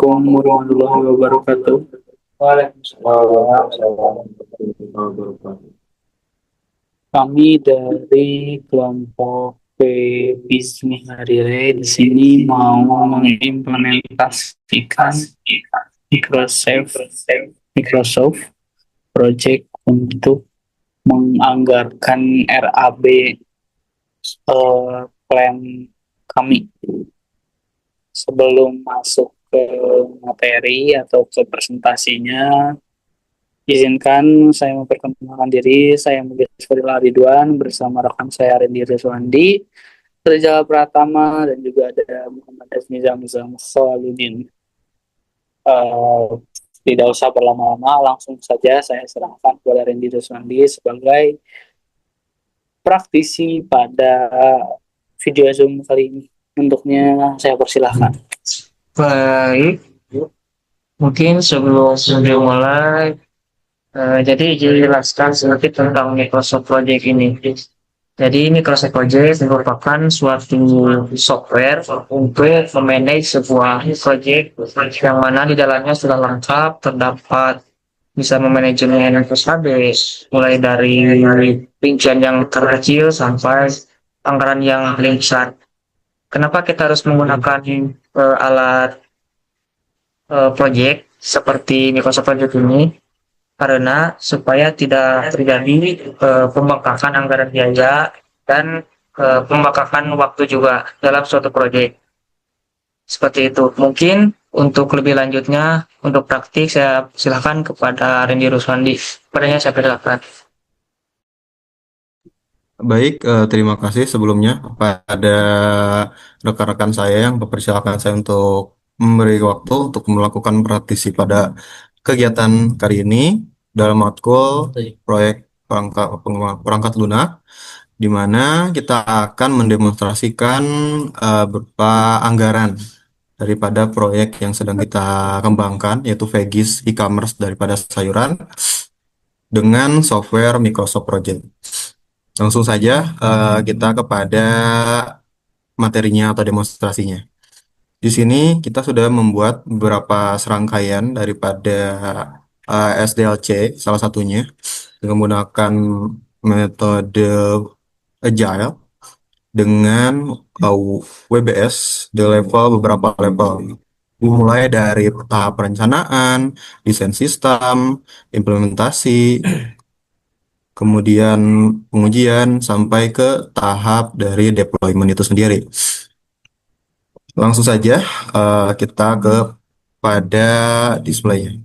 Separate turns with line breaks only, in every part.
Assalamualaikum warahmatullahi wabarakatuh.
Waalaikumsalam warahmatullahi wabarakatuh.
Kami dari kelompok Bismi Harire di sini mau mengimplementasikan Microsoft Microsoft Project untuk menganggarkan RAB plan kami. Sebelum masuk ke materi atau ke presentasinya, izinkan saya memperkenalkan diri. Saya Mugisfiril Ridwan bersama rekan saya Rendy Rizwandi, Rizal Pratama, dan juga ada Muhammad Azmi Zamzam Khalidin. Uh, Tidak usah berlama-lama, langsung saja saya serahkan kepada Rendy Rizwandi sebagai praktisi pada video Zoom kali ini. Untuknya saya persilahkan.
Baik, mungkin sebelum dimulai, jadi dijelaskan sedikit tentang Microsoft Project ini. Jadi Microsoft Project merupakan suatu software untuk memanage sebuah project yang mana di dalamnya sudah lengkap terdapat bisa memanajemen SHB mulai dari rincian yang terkecil sampai anggaran yang paling besar. Kenapa kita harus menggunakan alat project seperti Microsoft Project ini? Karena supaya tidak terjadi pembengkakan anggaran biaya dan pembengkakan waktu juga dalam suatu proyek. Seperti itu. Mungkin untuk lebih lanjutnya, untuk praktik saya silakan kepada Rendy Ruswandi. Padanya saya persilakan.
Baik, terima kasih sebelumnya pada rekan-rekan saya yang mempersilahkan saya untuk memberi waktu untuk melakukan praktisi pada kegiatan kali ini dalam matkul proyek perangkat lunak, di mana kita akan mendemonstrasikan berupa anggaran daripada proyek yang sedang kita kembangkan, yaitu Vegis e-commerce daripada sayuran dengan software Microsoft Project. Langsung saja kita kepada materinya atau demonstrasinya. Di sini kita sudah membuat beberapa serangkaian daripada SDLC, salah satunya dengan menggunakan metode Agile dengan WBS di level beberapa level. Dimulai dari tahap perencanaan, desain sistem, implementasi, kemudian pengujian sampai ke tahap dari deployment itu sendiri. Langsung saja kita ke pada display.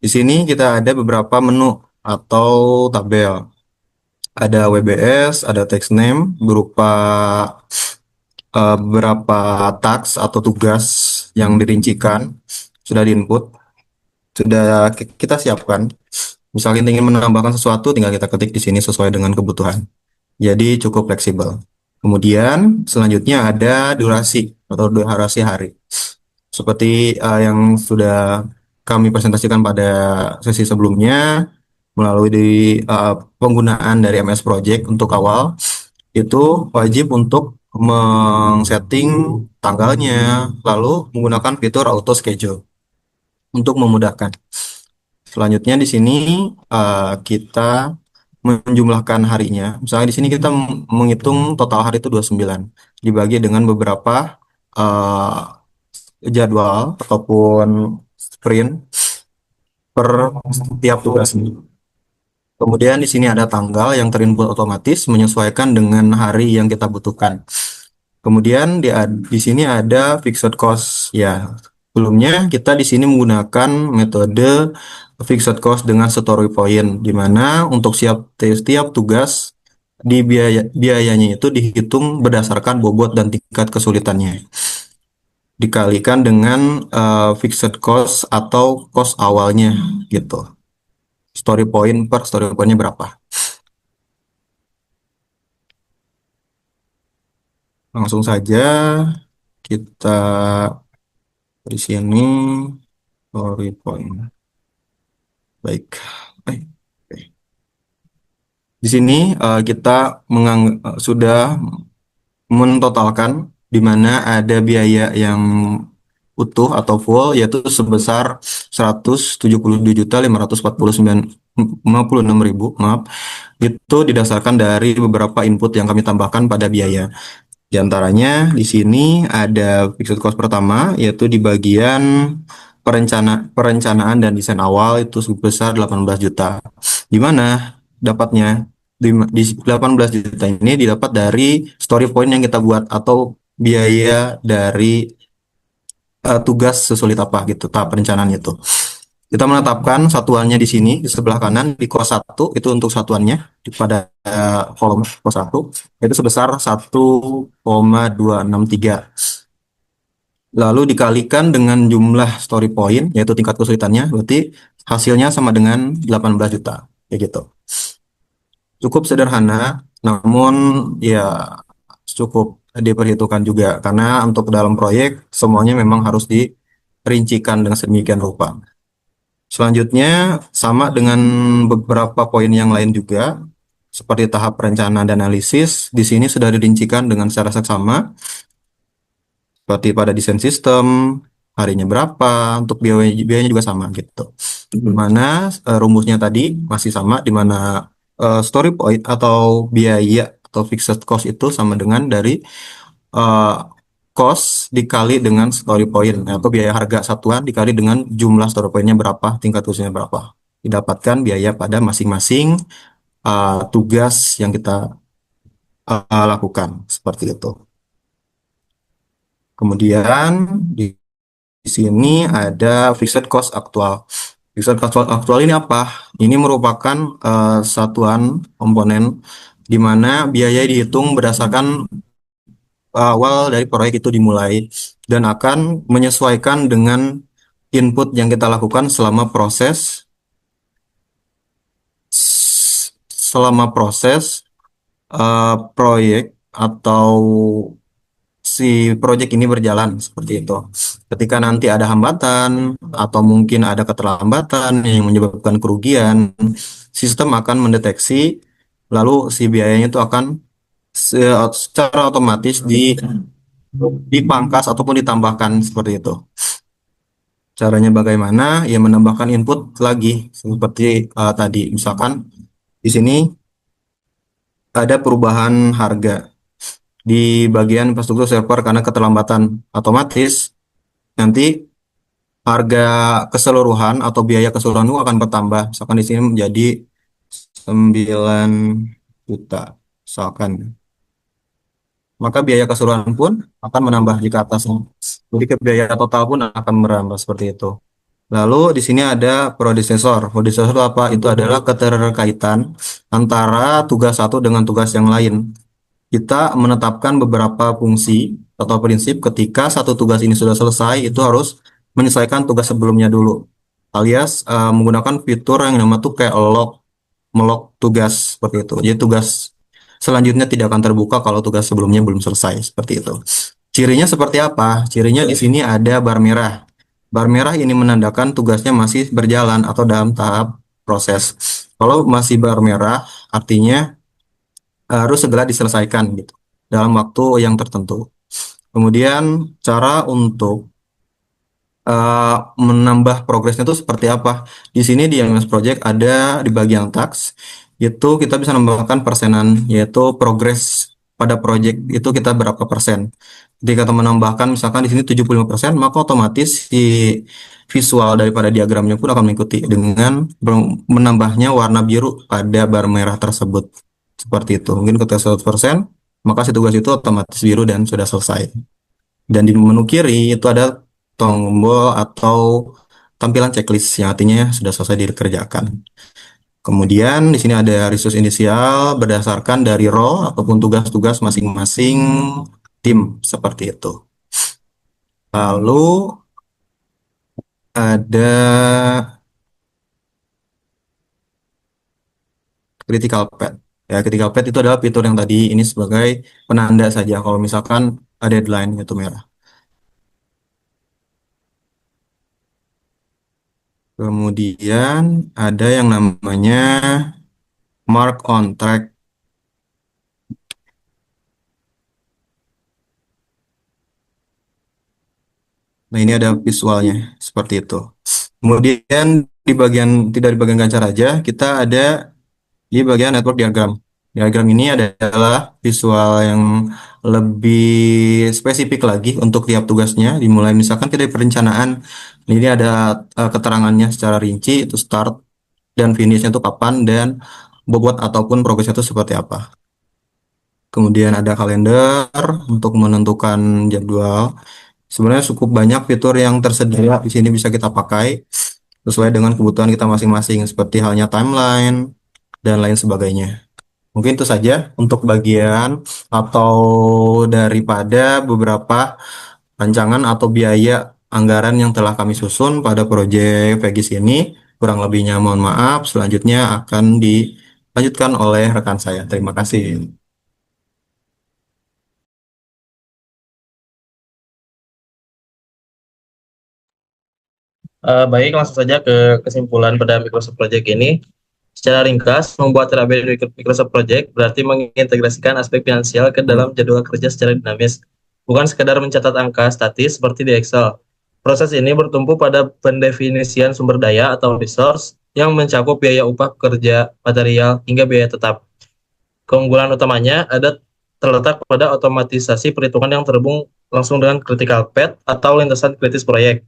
Di sini kita ada beberapa menu atau tabel. Ada WBS, ada text name berupa beberapa task atau tugas yang dirincikan, sudah diinput, sudah kita siapkan. Misalnya ingin menambahkan sesuatu, tinggal kita ketik di sini sesuai dengan kebutuhan. Jadi cukup fleksibel. Kemudian selanjutnya ada durasi atau durasi hari. Seperti yang sudah kami presentasikan pada sesi sebelumnya melalui penggunaan dari MS Project untuk awal, itu wajib untuk men-setting tanggalnya, lalu menggunakan fitur auto schedule untuk memudahkan. Selanjutnya di sini kita menjumlahkan harinya. Misalnya di sini kita menghitung total hari itu 29 dibagi dengan beberapa uh, jadwal ataupun sprint per tiap tugas. Kemudian di sini ada tanggal yang terinput otomatis menyesuaikan dengan hari yang kita butuhkan. Kemudian di sini ada fixed cost ya. Sebelumnya kita di sini menggunakan metode fixed cost dengan story point, di mana untuk setiap tugas di biayanya itu dihitung berdasarkan bobot dan tingkat kesulitannya, dikalikan dengan fixed cost atau cost awalnya gitu. Story point per story pointnya berapa? Langsung saja kita di sini story point. Baik. Oke. Di sini kita sudah mentotalkan di mana ada biaya yang utuh atau full yaitu sebesar 172.549.56.000, maaf. Itu didasarkan dari beberapa input yang kami tambahkan pada biaya. Di antaranya di sini ada fixed cost pertama yaitu di bagian perencanaan dan desain awal itu sebesar 18 juta. Di mana dapatnya? Di 18 juta ini didapat dari story point yang kita buat atau biaya dari tugas sesulit apa gitu, tahap perencanaan itu. Kita menetapkan satuannya di sini di sebelah kanan di kos 1 itu untuk satuannya pada kolom kos 1 itu sebesar 1,263. Lalu dikalikan dengan jumlah story point yaitu tingkat kesulitannya berarti hasilnya sama dengan 18 juta kayak gitu. Cukup sederhana namun ya cukup diperhitungkan juga karena untuk dalam proyek semuanya memang harus dirincikan dengan sedemikian rupa. Selanjutnya, sama dengan beberapa poin yang lain juga, seperti tahap perencanaan dan analisis, di sini sudah dirincikan dengan secara seksama, seperti pada desain sistem, harinya berapa, untuk biayanya juga sama gitu. Di mana rumusnya tadi masih sama, di mana story point atau biaya atau fixed cost itu sama dengan dari eh, cost dikali dengan story point atau biaya harga satuan dikali dengan jumlah story pointnya berapa, tingkat usianya berapa. Didapatkan biaya pada masing-masing tugas yang kita lakukan seperti itu. Kemudian di sini ada fixed cost aktual. Fixed cost aktual ini apa? Ini merupakan satuan komponen di mana biaya dihitung berdasarkan awal dari proyek itu dimulai dan akan menyesuaikan dengan input yang kita lakukan selama proses proyek atau si proyek ini berjalan seperti itu. Ketika nanti ada hambatan atau mungkin ada keterlambatan yang menyebabkan kerugian, sistem akan mendeteksi lalu si biayanya itu akan secara otomatis dipangkas ataupun ditambahkan seperti itu. Caranya bagaimana? Ya menambahkan input lagi seperti tadi. Misalkan di sini ada perubahan harga di bagian infrastruktur server karena keterlambatan, otomatis nanti harga keseluruhan atau biaya keseluruhan itu akan bertambah. Misalkan di sini menjadi 9 juta misalkan. Maka biaya keseluruhan pun akan menambah jika atasnya. Jadi biaya total pun akan merambah seperti itu. Lalu di sini ada predecessor. Predecessor itu apa? Itu adalah keterkaitan antara tugas satu dengan tugas yang lain. Kita menetapkan beberapa fungsi atau prinsip ketika satu tugas ini sudah selesai, itu harus menyelesaikan tugas sebelumnya dulu. Alias menggunakan fitur yang nama tuh kayak melog tugas seperti itu. Jadi tugas selanjutnya tidak akan terbuka kalau tugas sebelumnya belum selesai seperti itu. Cirinya seperti apa? Cirinya di sini ada bar merah. Bar merah ini menandakan tugasnya masih berjalan atau dalam tahap proses. Kalau masih bar merah, artinya harus segera diselesaikan gitu dalam waktu yang tertentu. Kemudian cara untuk menambah progresnya itu seperti apa? Di sini di MS Project ada di bagian task itu kita bisa menambahkan persenan yaitu progres pada project itu kita berapa persen. Ketika kita menambahkan misalkan di sini 75%, maka otomatis si visual daripada diagramnya pun akan mengikuti dengan menambahnya warna biru pada bar merah tersebut. Seperti itu. Mungkin ketika 100%, maka si tugas itu otomatis biru dan sudah selesai. Dan di menu kiri itu ada tombol atau tampilan checklist yang artinya sudah selesai dikerjakan. Kemudian di sini ada resource inisial berdasarkan dari role ataupun tugas-tugas masing-masing tim seperti itu. Lalu ada critical path. Ya, critical path itu adalah fitur yang tadi ini sebagai penanda saja kalau misalkan ada deadline itu merah. Kemudian ada yang namanya mark on track. Nah, ini ada visualnya seperti itu. Kemudian tidak di bagian gancar aja, kita ada di bagian network diagram. Diagram ini adalah visual yang lebih spesifik lagi untuk tiap tugasnya. Dimulai misalkan dari perencanaan, ini ada keterangannya secara rinci, itu start dan finishnya itu kapan dan bobot ataupun progresnya itu seperti apa. Kemudian ada kalender untuk menentukan jadwal. Sebenarnya cukup banyak fitur yang tersedia di sini bisa kita pakai sesuai dengan kebutuhan kita masing-masing, seperti halnya timeline dan lain sebagainya. Mungkin itu saja untuk bagian atau daripada beberapa rancangan atau biaya anggaran yang telah kami susun pada proyek Vegis ini. Kurang lebihnya mohon maaf. Selanjutnya akan dilanjutkan oleh rekan saya. Terima kasih.
Baik, langsung saja ke kesimpulan pada Microsoft Project ini. Secara ringkas, membuat RAB Microsoft Project berarti mengintegrasikan aspek finansial ke dalam jadwal kerja secara dinamis, bukan sekadar mencatat angka statis seperti di Excel. Proses ini bertumpu pada pendefinisian sumber daya atau resource yang mencakup biaya upah pekerja, material, hingga biaya tetap. Keunggulan utamanya terletak pada otomatisasi perhitungan yang terhubung langsung dengan critical path atau lintasan kritis proyek.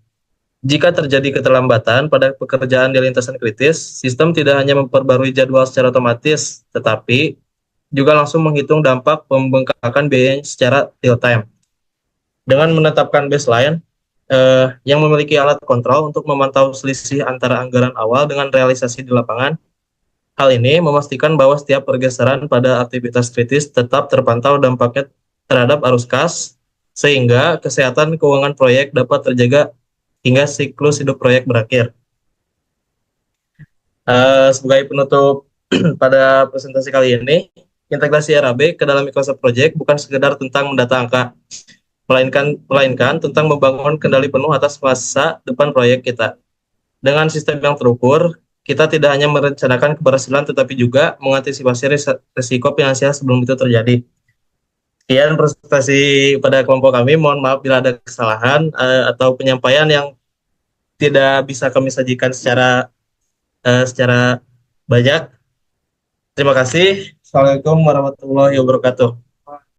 Jika terjadi keterlambatan pada pekerjaan di lintasan kritis, sistem tidak hanya memperbarui jadwal secara otomatis, tetapi juga langsung menghitung dampak pembengkakan biaya secara real time. Dengan menetapkan baseline yang memiliki alat kontrol untuk memantau selisih antara anggaran awal dengan realisasi di lapangan, hal ini memastikan bahwa setiap pergeseran pada aktivitas kritis tetap terpantau dampaknya terhadap arus kas, sehingga kesehatan keuangan proyek dapat terjaga hingga siklus hidup proyek berakhir. Sebagai penutup pada presentasi kali ini, integrasi RAB ke dalam Microsoft Project bukan sekedar tentang mendata angka, melainkan tentang membangun kendali penuh atas masa depan proyek kita. Dengan sistem yang terukur, kita tidak hanya merencanakan keberhasilan, tetapi juga mengantisipasi risiko finansial sebelum itu terjadi. Sekian presentasi pada kelompok kami. Mohon maaf bila ada kesalahan atau penyampaian yang tidak bisa kami sajikan secara banyak. Terima kasih. Assalamualaikum warahmatullahi wabarakatuh.